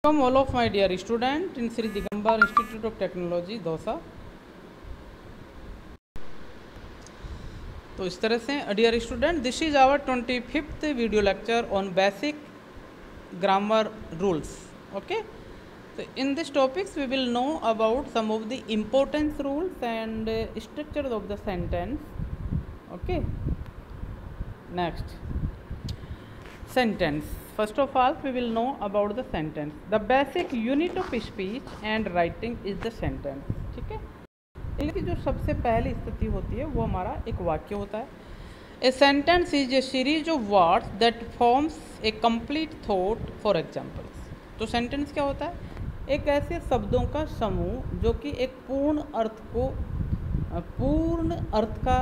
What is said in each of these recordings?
Welcome all of my dear student in Sri Digambar Institute of Technology dosa. तो इस तरह से dear student, this is our 25th video lecture on basic grammar rules. Okay, so in this topics we will know about some of the importance rules and structures of the sentence. Okay, next sentence. First of all we will know about the sentence. The basic unit of speech and writing is the sentence. ठीक है, इनकी जो सबसे पहली स्थिति होती है वो हमारा एक वाक्य होता है। A sentence is a series of words that forms a complete thought. For examples, तो सेंटेंस क्या होता है? एक ऐसे शब्दों का समूह जो कि एक पूर्ण अर्थ का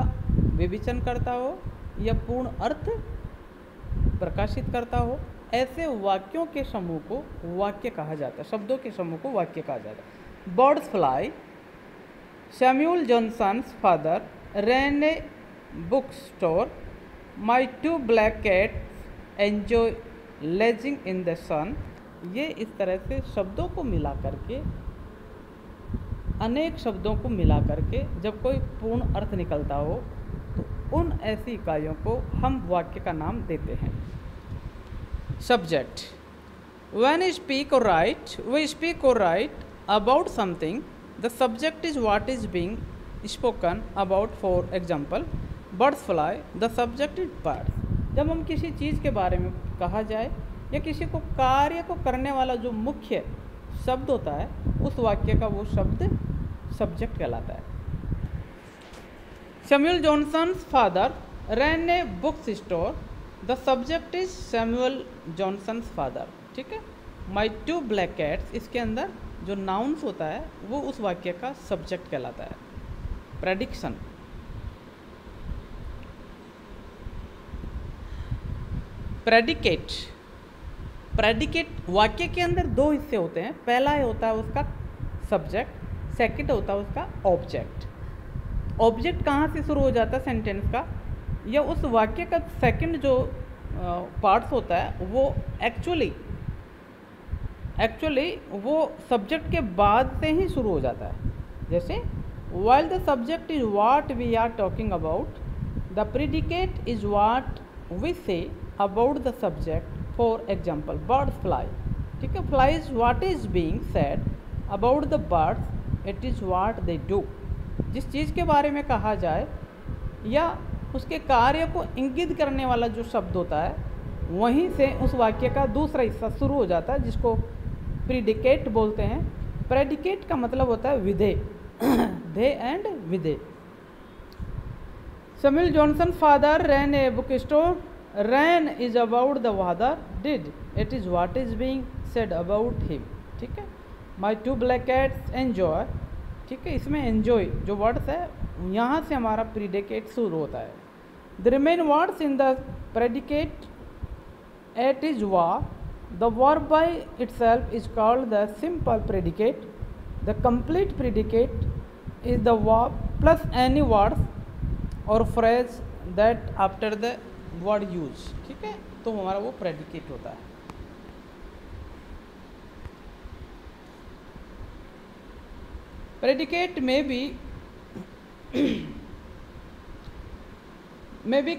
विवेचन करता हो या पूर्ण अर्थ प्रकाशित करता हो, ऐसे वाक्यों के समूह को वाक्य कहा जाता है। शब्दों के समूह को वाक्य कहा जाता है। Birds fly, Samuel Johnson's father ran a book store, my two black cats enjoy lazing in the sun. ये इस तरह से शब्दों को मिला करके, अनेक शब्दों को मिला करके जब कोई पूर्ण अर्थ निकलता हो तो उन ऐसी इकाइयों को हम वाक्य का नाम देते हैं। सब्जेक्ट, व्हेन वी स्पीक और right about something, the subject is what is being spoken about. For example, birds fly, the subject is birds. जब हम किसी चीज़ के बारे में कहा जाए या किसी को कार्य को करने वाला जो मुख्य शब्द होता है, उस वाक्य का वो शब्द सब्जेक्ट कहलाता है। Samuel Johnson's father ran a book store, the subject is Samuel Johnson's father. ठीक है, माई टू ब्लैक कैट्स, इसके अंदर जो नाउन्स होता है वो उस वाक्य का सब्जेक्ट कहलाता है। प्रेडिक्शन, प्रेडिकेट वाक्य के अंदर दो हिस्से होते हैं। पहला होता है उसका सब्जेक्ट, सेकंड होता है उसका ऑब्जेक्ट। ऑब्जेक्ट कहाँ से शुरू हो जाता है सेंटेंस का, या उस वाक्य का सेकंड जो पार्ट्स होता है वो एक्चुअली वो सब्जेक्ट के बाद से ही शुरू हो जाता है। जैसे, while the subject is what we are talking about, the predicate is what we say about the subject. For example, birds fly. ठीक है, fly is what is being said about the birds, it is what they do. जिस चीज़ के बारे में कहा जाए या उसके कार्य को इंगित करने वाला जो शब्द होता है, वहीं से उस वाक्य का दूसरा हिस्सा शुरू हो जाता है, जिसको प्रीडिकेट बोलते हैं। प्रेडिकेट का मतलब होता है विधेय, धे एंड विधेय। Samuel Johnson father ran a book store, ran is about the father, did it is what is being said about him. ठीक है, my two black cats enjoy. ठीक है, इसमें एंजॉय जो वर्ड्स है, यहाँ से हमारा प्रीडिकेट शुरू होता है। The remain words in the predicate ate is was, the verb by itself is called the simple predicate. The complete predicate is the verb plus any words और phrase that after the word use. ठीक है, तो हमारा वो predicate होता है। Predicate may be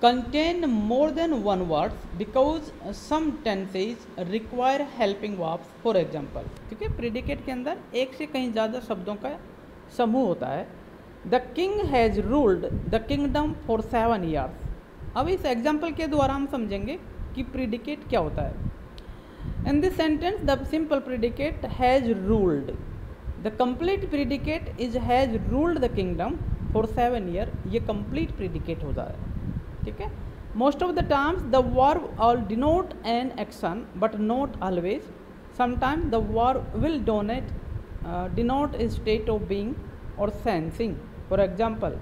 contain more than one words because some tenses require helping verbs. For example, ठीक है, predicate के अंदर एक से कहीं ज़्यादा शब्दों का समूह होता है। The king has ruled the kingdom for 7 years. अब इस एग्जाम्पल के द्वारा हम समझेंगे कि predicate क्या होता है। In this sentence, the simple predicate has ruled. The complete predicate is has ruled the kingdom for 7 years. ये complete predicate होता है। ठीक है, most of the times the verb all denote an action but not always. Sometimes the verb will denote a state of being or sensing. For example,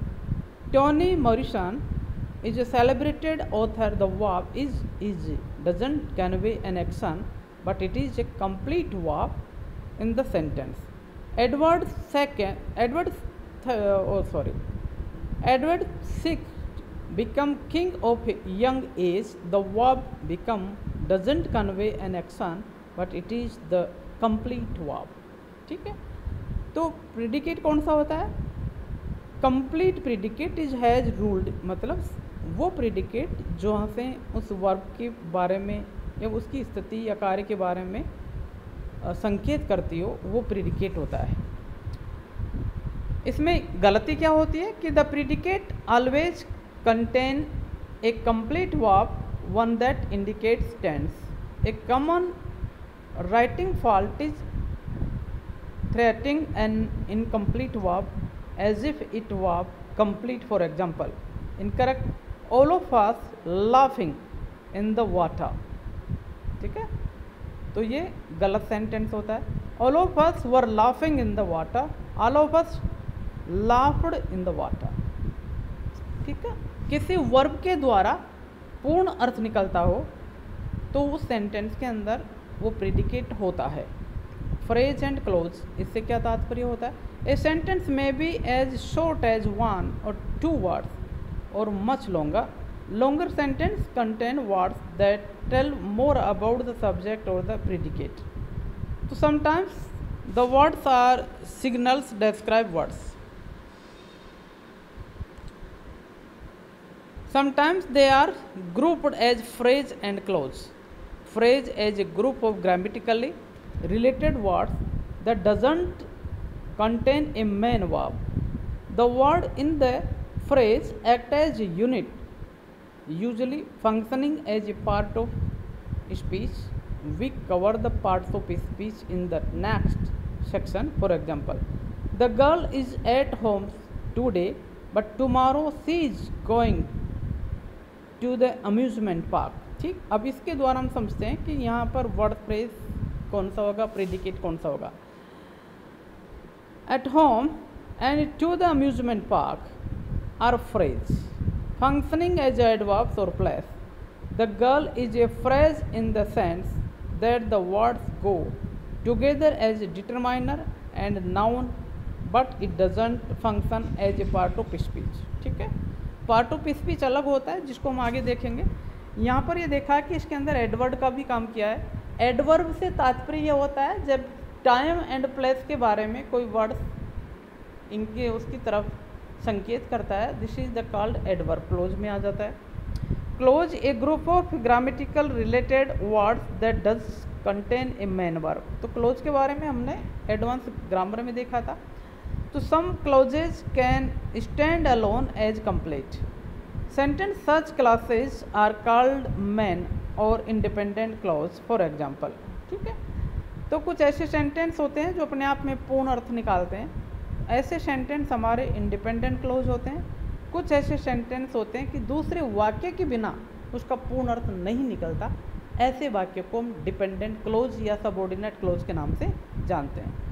Toni Morrison is a celebrated author. The verb is doesn't convey an action but it is a complete verb in the sentence. Edward VI become king of young age. The verb become doesn't convey an action but it is the complete verb. ठीक है, तो predicate कौन सा होता है? Complete predicate is has ruled, मतलब वो predicate जो से उस वर्ब के बारे में या उसकी स्थिति या कार्य के बारे में संकेत करती हो, वो प्रेडिकेट होता है। इसमें गलती क्या होती है कि the predicate always contain a complete verb, one that indicates tense. A common writing fault is threatening an incomplete verb as if it was complete. For example, incorrect, all of us laughing in the water। ठीक है, तो ये गलत sentence होता है। all of us were laughing in the water, all of us laughed in the water। ठीक है, किसी वर्ब के द्वारा पूर्ण अर्थ निकलता हो तो उस सेंटेंस के अंदर वो प्रेडिकेट होता है। फ्रेज एंड क्लोज, इससे क्या तात्पर्य होता है? ए सेंटेंस में be as short as one or two words or much longer. Longer sentence contain words that tell more about the subject or the predicate. तो sometimes the words are signals describe words, sometimes they are grouped as phrase and clause. Phrase as a group of grammatically related words that doesn't contain a main verb. The word in the phrase act as a unit, usually functioning as a part of speech. We cover the parts of speech in the next section. For example, the girl is at home today, but tomorrow she is going to the amusement park. ठीक, अब इसके द्वारा हम समझते हैं कि यहाँ पर वर्ड फ्रेज कौन सा होगा, प्रेडिकेट कौन सा होगा। At home and to the amusement park are phrase functioning as adverbs और place. The girl is a phrase in the sense that the words go together as a determiner and noun, but it doesn't function as a part of speech. ठीक है, part of speech अलग होता है जिसको हम आगे देखेंगे। यहाँ पर ये देखा है कि इसके अंदर एडवर्ब का भी काम किया है। एडवर्ब से तात्पर्य ये होता है जब टाइम एंड प्लेस के बारे में कोई वर्ड इनके उसकी तरफ संकेत करता है, this is the called adverb. Close में आ जाता है। Close A group of grammatical related words that does contain a main verb. तो क्लोज के बारे में हमने एडवांस ग्रामर में देखा था। तो some clauses can stand alone as complete sentence. Such clauses are called main or independent clause. For example, ठीक है, तो कुछ ऐसे सेंटेंस होते हैं जो अपने आप में पूर्ण अर्थ निकालते हैं। ऐसे सेंटेंस हमारे इंडिपेंडेंट क्लोज होते हैं। कुछ ऐसे सेंटेंस होते हैं कि दूसरे वाक्य के बिना उसका पूर्ण अर्थ नहीं निकलता। ऐसे वाक्य को हम डिपेंडेंट क्लोज या सबऑर्डिनेट क्लोज के नाम से जानते हैं।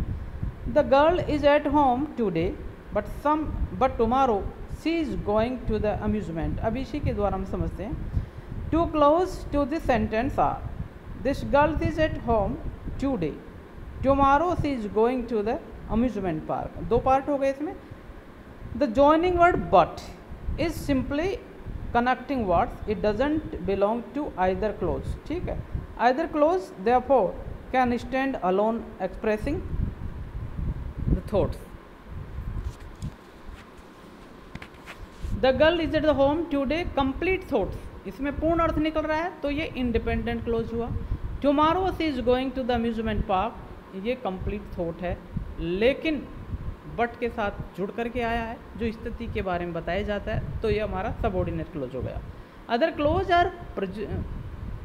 The girl is at home today, but tomorrow she is going to the amusement। अब इसी के द्वारा हम समझते हैं। Two clauses to this sentence are: this girl is at home today, tomorrow she is going to the amusement park। दो part हो गए इसमें। The joining word but is simply connecting words, it doesn't belong to either clause। ठीक है, either clause therefore can stand alone expressing the thoughts। The girl is at the home today, complete thoughts, इसमें पूर्ण अर्थ निकल रहा है तो ये independent clause हुआ। Tomorrow she is going to the amusement park, ये कंप्लीट थॉट है, लेकिन बट के साथ जुड़ करके आया है जो स्थिति के बारे में बताया जाता है, तो ये हमारा सबऑर्डिनेट क्लोज हो गया। Other clause are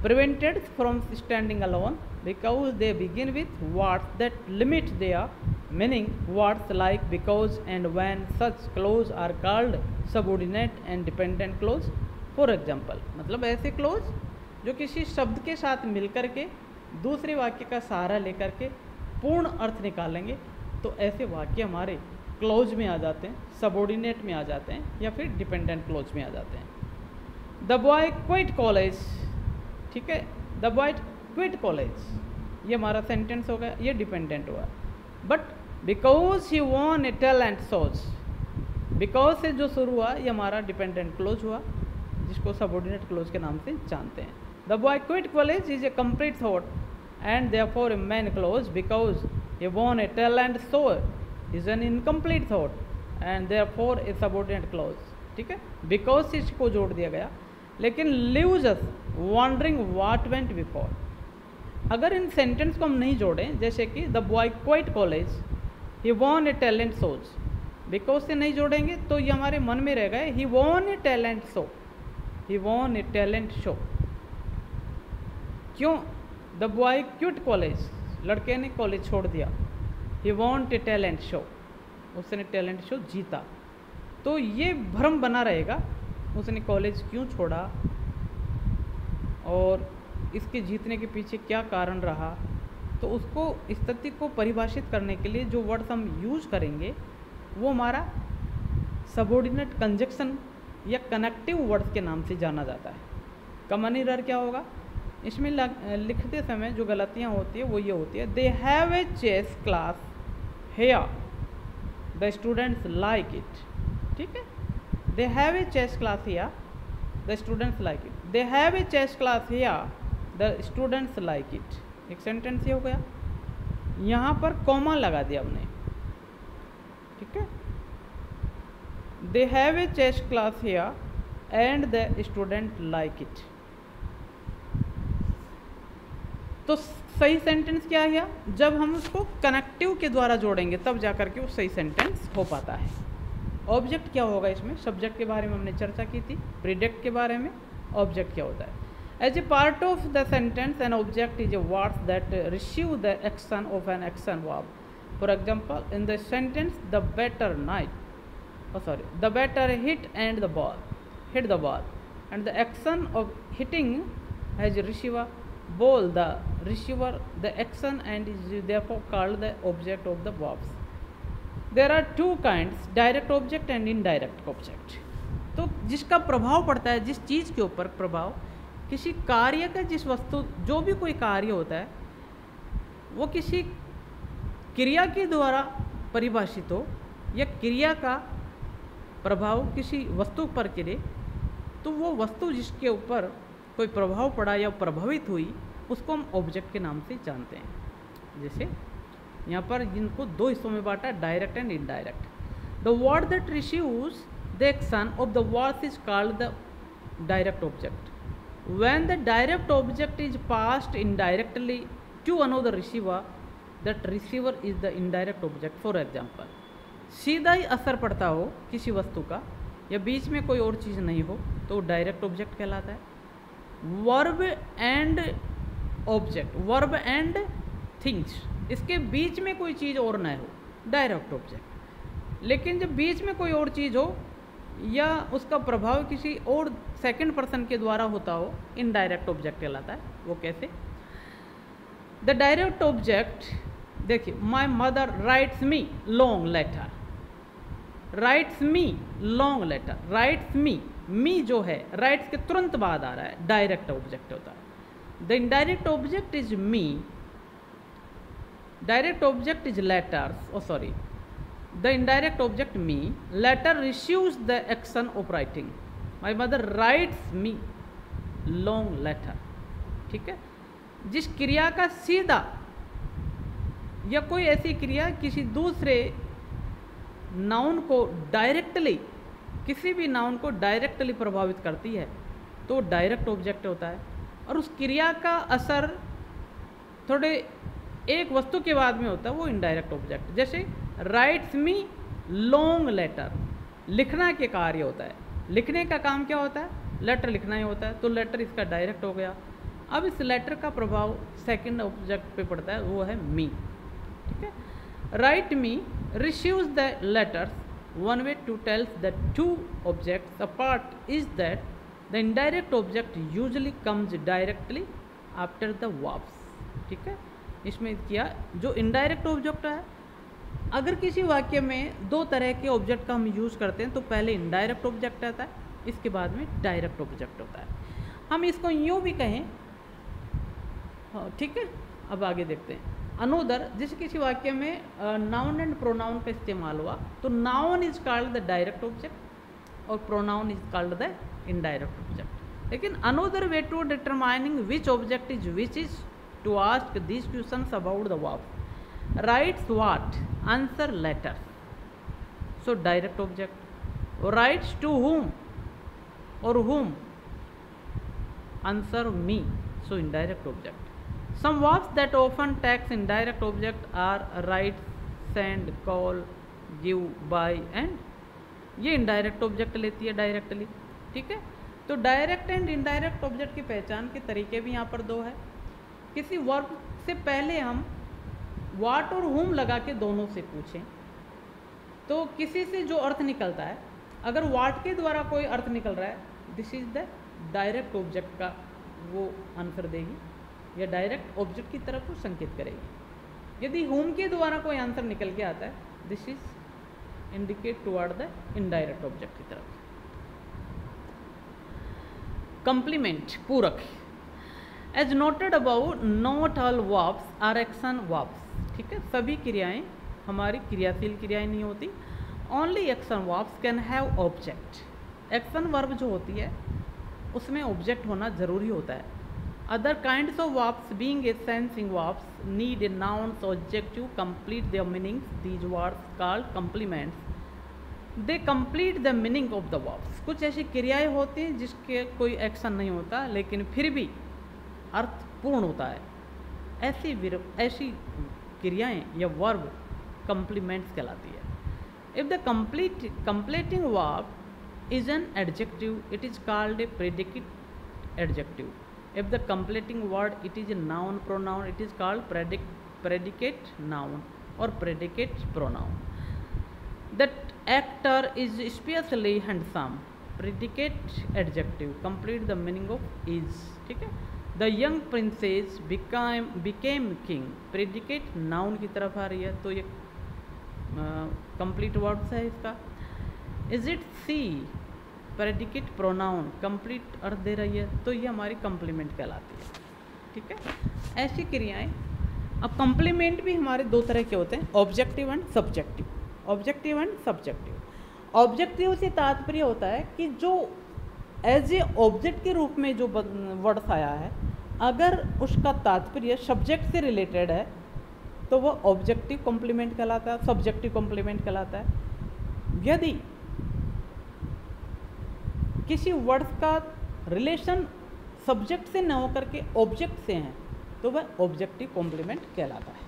prevented from standing alone because they begin with words that limit their meaning, words like because and when। such clause are called subordinate and dependent clause। For example, मतलब ऐसे close जो किसी शब्द के साथ मिलकर के दूसरे वाक्य का सहारा लेकर के पूर्ण अर्थ निकालेंगे, तो ऐसे वाक्य हमारे क्लोज में आ जाते हैं, सबऑर्डिनेट में आ जाते हैं या फिर डिपेंडेंट क्लोज में आ जाते हैं। द बॉय क्विट कॉलेज, ठीक है, द बॉय क्विट कॉलेज, ये हमारा सेंटेंस हो गया, ये डिपेंडेंट हुआ। But because he won a talent shows, because से जो शुरू हुआ ये हमारा डिपेंडेंट क्लोज हुआ, जिसको सबऑर्डिनेट क्लोज के नाम से जानते हैं। The boy quit college is a complete thought and therefore a man close because he won a talent so is an incomplete thought and therefore a subordinate clause. ठीक है, because से इसको जोड़ दिया गया, लेकिन leaves us wondering what went before. अगर इन sentence को हम नहीं जोड़ें, जैसे कि the boy quite college he won a talent shows, because से नहीं जोड़ेंगे तो ये हमारे मन में रह गए ही won a talent show, he won a talent show. क्यों? द बॉय क्विट कॉलेज, लड़के ने कॉलेज छोड़ दिया. ही वॉन्ट ए टैलेंट शो, उसने टैलेंट शो जीता. तो ये भ्रम बना रहेगा उसने कॉलेज क्यों छोड़ा और इसके जीतने के पीछे क्या कारण रहा. तो उसको स्थिति को परिभाषित करने के लिए जो वर्ड्स हम यूज़ करेंगे वो हमारा सबऑर्डिनेट कंजक्शन या कनेक्टिव वर्ड्स के नाम से जाना जाता है. कॉमन एरर क्या होगा इसमें? लिखते समय जो गलतियाँ होती है वो ये होती है, they have a chess class here, the students like it. ठीक है, they have a chess class here, the students like it. They have a chess class here, the students like it. एक सेंटेंस ये हो गया, यहाँ पर comma लगा दिया हमने. ठीक है, they have a chess class here and the student like it. तो सही सेंटेंस क्या है? जब हम उसको कनेक्टिव के द्वारा जोड़ेंगे तब जाकर के वो सही सेंटेंस हो पाता है. ऑब्जेक्ट क्या होगा इसमें? सब्जेक्ट के बारे में हमने चर्चा की थी, प्रीडिक्ट के बारे में. ऑब्जेक्ट क्या होता है? As a part of the sentence an object is a words that receive the action of an action verb. For example, in the sentence the batter the batter hit and the ball, hit the ball, and the action of hitting has receiver ball the receiver the action and is therefore called the object of the verbs. There are two kinds, direct object and indirect object. तो जिसका प्रभाव पड़ता है, जिस चीज़ के ऊपर प्रभाव, किसी कार्य का, जिस वस्तु, जो भी कोई कार्य होता है वो किसी क्रिया के द्वारा परिभाषित हो या क्रिया का प्रभाव किसी वस्तु पर गिरे, तो वो वस्तु जिसके ऊपर कोई प्रभाव पड़ा या प्रभावित हुई उसको हम ऑब्जेक्ट के नाम से जानते हैं. जैसे यहाँ पर जिनको दो हिस्सों में बांटा, direct and indirect. The word that receives the action of the words is called the direct object. When the direct object is passed indirectly to another receiver, that receiver is the indirect object. For example, सीधा ही असर पड़ता हो किसी वस्तु का या बीच में कोई और चीज़ नहीं हो तो डायरेक्ट ऑब्जेक्ट कहलाता है. Verb and object, verb and things, इसके बीच में कोई चीज़ और ना हो, डायरेक्ट ऑब्जेक्ट. लेकिन जब बीच में कोई और चीज़ हो या उसका प्रभाव किसी और सेकंड पर्सन के द्वारा होता हो, इनडायरेक्ट ऑब्जेक्ट कहलाता है. वो कैसे? द डायरेक्ट ऑब्जेक्ट, देखिए, my mother writes me long letter, writes me long letter, writes me जो है राइट्स के तुरंत बाद आ रहा है, डायरेक्ट ऑब्जेक्ट होता है. The indirect object is me, direct object is letters, sorry, the indirect object me, letter receives the action of writing. My mother writes me long letter. ठीक है, जिस क्रिया का सीधा या कोई ऐसी क्रिया किसी दूसरे नाउन को डायरेक्टली, किसी भी नाउन को डायरेक्टली प्रभावित करती है तो डायरेक्ट ऑब्जेक्ट होता है. और उस क्रिया का असर थोड़े एक वस्तु के बाद में होता है, वो इनडायरेक्ट ऑब्जेक्ट. जैसे राइट्स मी लॉन्ग लेटर, लिखना के कार्य होता है. लिखने का काम क्या होता है? लेटर लिखना ही होता है, तो लेटर इसका डायरेक्ट हो गया. अब इस लेटर का प्रभाव सेकंड ऑब्जेक्ट पे पड़ता है, वो है मी. ठीक है, right me receives the letters. One way to tell the two objects apart is that the indirect object usually comes directly after the verbs. ठीक है, इसमें किया जो इनडायरेक्ट ऑब्जेक्ट है, अगर किसी वाक्य में दो तरह के ऑब्जेक्ट का हम यूज़ करते हैं तो पहले इनडायरेक्ट ऑब्जेक्ट आता है, इसके बाद में डायरेक्ट ऑब्जेक्ट होता है. हम इसको यूँ भी कहें, ठीक है. अब आगे देखते हैं. अनोदर, जैसे किसी वाक्य में नाउन एंड प्रोनाउन का इस्तेमाल हुआ तो noun is called the direct object और pronoun is called the indirect object. लेकिन another way to determining which object is which is to ask these questions about the verbs. Writes what? Answer letters. So direct object. Writes to whom or whom? Answer me. So indirect object. Some verbs that often takes indirect object are write, send, call, give, buy and ये indirect object लेती है directly, ठीक है। तो direct and indirect object की पहचान के तरीके भी यहाँ पर दो है। किसी वर्ब से पहले हम व्हाट और whom लगा के दोनों से पूछें तो किसी से जो अर्थ निकलता है, अगर व्हाट के द्वारा कोई अर्थ निकल रहा है, this is the direct object का वो आंसर देगी या डायरेक्ट ऑब्जेक्ट की तरफ वो संकेत करेगी। यदि whom के द्वारा कोई आंसर निकल के आता है, this is indicate toward the indirect object की तरफ। कंप्लीमेंट, पूरक। As noted about, not all verbs are action verbs, ठीक है। सभी क्रियाएं हमारी क्रियाशील क्रियाएं नहीं होती। Only action verbs can have object. Action verb जो होती है उसमें ऑब्जेक्ट होना जरूरी होता है। Other kinds of verbs being a sensing verbs need a nouns objective complete their meanings, these words called complements. They complete the meaning of the verbs. कुछ ऐसी क्रियाएं होती हैं जिसके कोई एक्शन नहीं होता लेकिन फिर भी अर्थ पूर्ण होता है। ऐसी क्रियाएं या वर्ब कंप्लीमेंट्स कहलाती है। If the completing verb is an adjective, it is called a predicate adjective. If the completing word it is a noun pronoun, it is called predicate noun or predicate pronoun. That actor is especially handsome, predicate adjective, complete the meaning of is, ठीक है। The young princess became king, predicate noun की तरफ आ रही है तो ये complete words है इसका। Is it see, predicate pronoun, complete अर्थ दे रही है तो ये हमारी कंप्लीमेंट कहलाती है, ठीक है। ऐसी क्रियाएं। अब कंप्लीमेंट भी हमारे दो तरह के होते हैं, objective and subjective. Objective and subjective. Objective से तात्पर्य होता है कि जो एज ए ऑब्जेक्ट के रूप में जो वर्ड्स आया है, अगर उसका तात्पर्य सब्जेक्ट से रिलेटेड है तो वह ऑब्जेक्टिव कॉम्प्लीमेंट कहलाता है, सब्जेक्टिव कॉम्प्लीमेंट कहलाता है। यदि किसी वर्ड्स का रिलेशन सब्जेक्ट से न होकर के ऑब्जेक्ट से है तो वह ऑब्जेक्टिव कॉम्प्लीमेंट कहलाता है।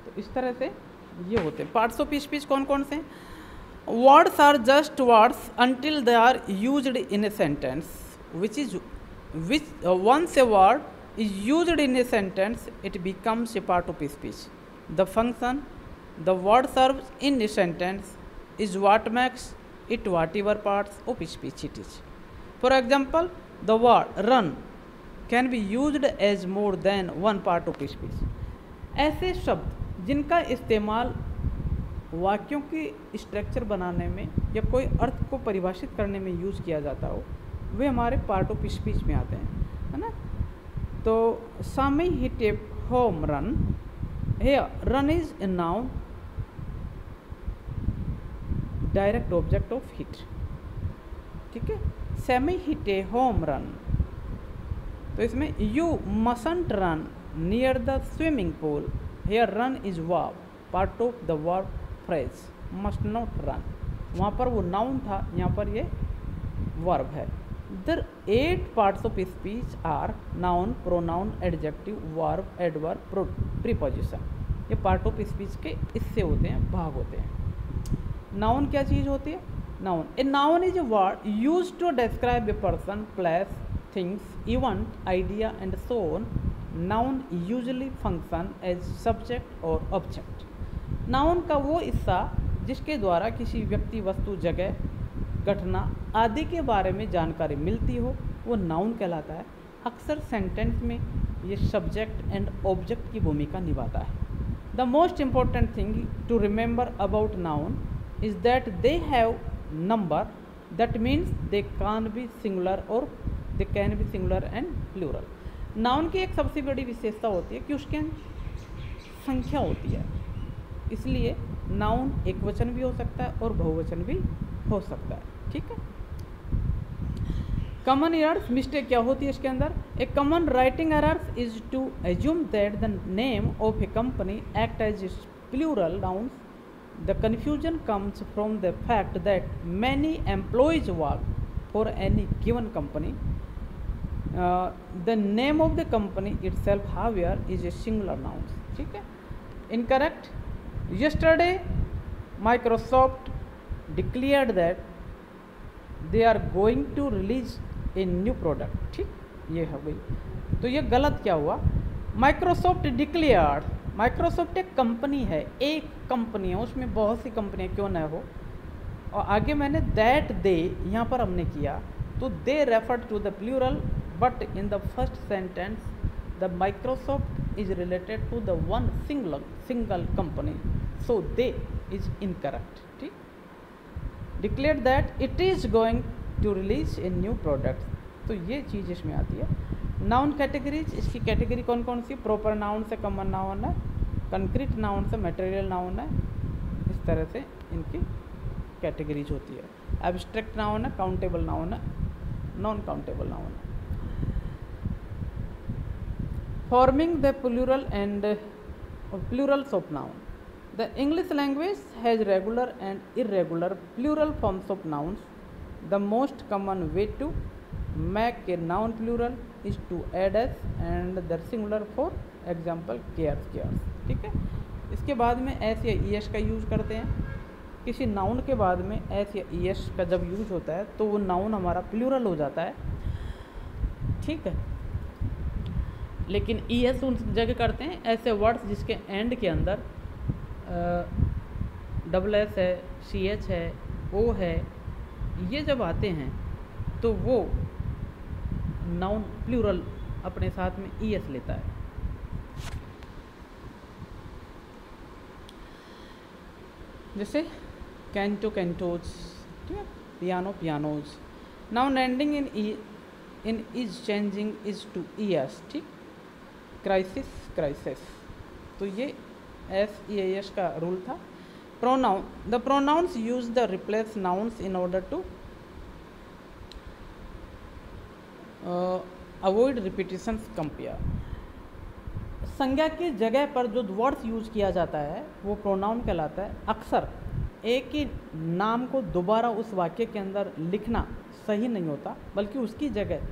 तो इस तरह से ये होते हैं पार्ट्स ऑफ स्पीच। कौन कौन से? Words are just words until they are used in a sentence, which once a word is used in a sentence, it becomes a part of speech. The function the word serves in a sentence is what makes it whatever parts of speech it is. For example, the word run can be used as more than one part of speech. ऐसे शब्द जिनका इस्तेमाल वाक्यों की structure बनाने में या कोई अर्थ को परिभाषित करने में यूज़ किया जाता हो, वे हमारे पार्ट ऑफ स्पीच में आते हैं, है ना। तो Sammy hit a home run, here run is a noun, direct object of hit, ठीक है। Sammy hit a home run, तो इसमें you mustn't run near the swimming pool, here run is verb, part of the verb phrase, must not run, वहाँ पर वो noun था, यहाँ पर ये वर्ब है। The 8 parts of speech are noun, pronoun, adjective, verb, adverb, preposition. ये part of speech के इससे होते हैं, भाग होते हैं। नाउन क्या चीज़ होती है? Noun, a noun is a word use to describe a person, place, things, event, idea and so on. Noun usually function as subject or object. Noun का वो हिस्सा जिसके द्वारा किसी व्यक्ति, वस्तु, जगह, घटना आदि के बारे में जानकारी मिलती हो वो नाउन कहलाता है। अक्सर सेंटेंस में ये सब्जेक्ट एंड ऑब्जेक्ट की भूमिका निभाता है। The most important thing to remember about noun is that they have number, that means they can be singular और they can be singular and plural. Noun की एक सबसे बड़ी विशेषता होती है कि उसके संख्या होती है, इसलिए नाउन एक वचन भी हो सकता है और बहुवचन भी हो सकता है, ठीक है। कॉमन एरर्स, मिस्टेक क्या होती है इसके अंदर? A common writing errors is to assume that the name of a company act as plural nouns. The confusion comes from the fact that many employees work for any given company. The name of the company itself however is a singular noun. ठीक है. Incorrect. yesterday Microsoft declared that they are going to release a new product. ठीक, ये हो गई. तो ये गलत क्या हुआ? Microsoft declared. माइक्रोसॉफ्ट एक कंपनी है, एक कंपनी है, उसमें बहुत सी कंपनियाँ क्यों ना हो. और आगे मैंने दैट दे यहाँ पर हमने किया, तो they refer to the plural, but in the first sentence the Microsoft is related to the one single company, so they is incorrect. ठीक. Declare that it is going to release a new product, तो ये चीज़ इसमें आती है. Noun categories, इसकी category कौन कौन सी? प्रॉपर नाउन से कॉमन नाउन है, कंक्रीट नाउन से मटेरियल नाउन है. इस तरह से इनकी कैटेगरीज होती है. एब्स्ट्रैक्ट नाउन है, काउंटेबल नाउन है, नॉन काउंटेबल नाउन है. Forming the plural and plurals of noun. The English language has regular and irregular plural forms of nouns. The most common way to make a noun plural is to add s and the singular. For example, cares, cares. ठीक है. इसके बाद में s या es का use करते हैं. किसी नाउन के बाद में s या es का जब यूज़ होता है तो वो नाउन हमारा प्लूरल हो जाता है. ठीक है. लेकिन es उन जगह करते हैं ऐसे वर्ड्स जिसके एंड के अंदर डबल एस है, सी एच है, ओ है, ये जब आते हैं तो वो नाउन प्लूरल अपने साथ में ई एस लेता है. जैसे कैंटो, कैंटोज. ठीक है. Piano, pianos. Noun ending in is changing is to E S. ठीक. Crisis, crisis. तो ये एस ई एस का रूल था. Pronoun, the pronouns use the replace nouns in order to avoid repetitions. Compare. संज्ञा की जगह पर जो वर्ड्स यूज किया जाता है वो प्रोनाउन कहलाता है. अक्सर एक ही नाम को दोबारा उस वाक्य के अंदर लिखना सही नहीं होता, बल्कि उसकी जगह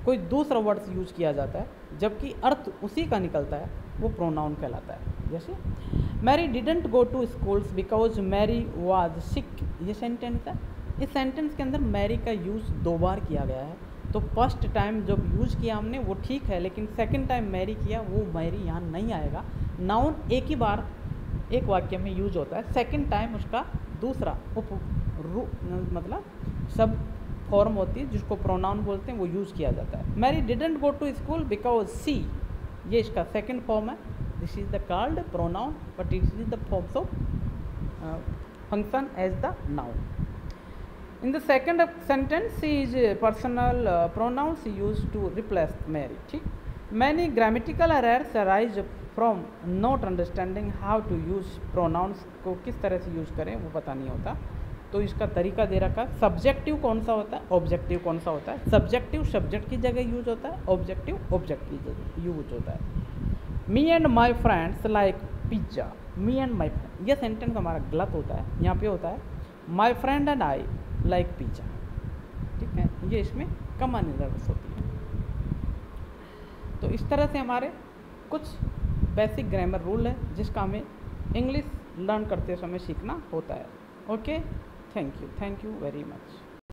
कोई दूसरा वर्ड्स यूज किया जाता है जबकि अर्थ उसी का निकलता है, वो प्रोनाउन कहलाता है. जैसे Mary didn't go to schools because Mary was sick. ये सेंटेंस है. इस सेंटेंस के अंदर मैरी का यूज़ 2 बार किया गया है. तो फर्स्ट टाइम जब यूज़ किया हमने वो ठीक है, लेकिन सेकंड टाइम मैरी किया, वो मैरी यहाँ नहीं आएगा. नाउन एक ही बार एक वाक्य में यूज होता है, सेकंड टाइम उसका दूसरा मतलब सब फॉर्म होती है जिसको प्रोनाउन बोलते हैं, वो यूज़ किया जाता है. Mary didn't go to school because she, ये इसका सेकंड फॉर्म है. This is the called pronoun but it is the forms of function as the noun. In the second sentence, is personal pronouns used to replace Mary. ठीक. Many grammatical errors arise from not understanding how to use pronouns. को किस तरह से use करें वो पता नहीं होता, तो इसका तरीका दे रखा. सब्जेक्टिव कौन सा होता है, ऑब्जेक्टिव कौन सा होता है. सब्जेक्टिव सब्जेक्ट की जगह यूज होता है, ऑब्जेक्टिव ऑब्जेक्ट की जगह यूज होता है. Me and my friends like pizza. Me and my friend, यह सेंटेंस हमारा गलत होता है. यहाँ पे होता है my friend and I like pizza. ठीक है. ये इसमें कॉमन एरर्स होती है. तो इस तरह से हमारे कुछ बेसिक ग्रामर रूल है जिसका हमें इंग्लिश लर्न करते समय सीखना होता है. Okay, thank you very much.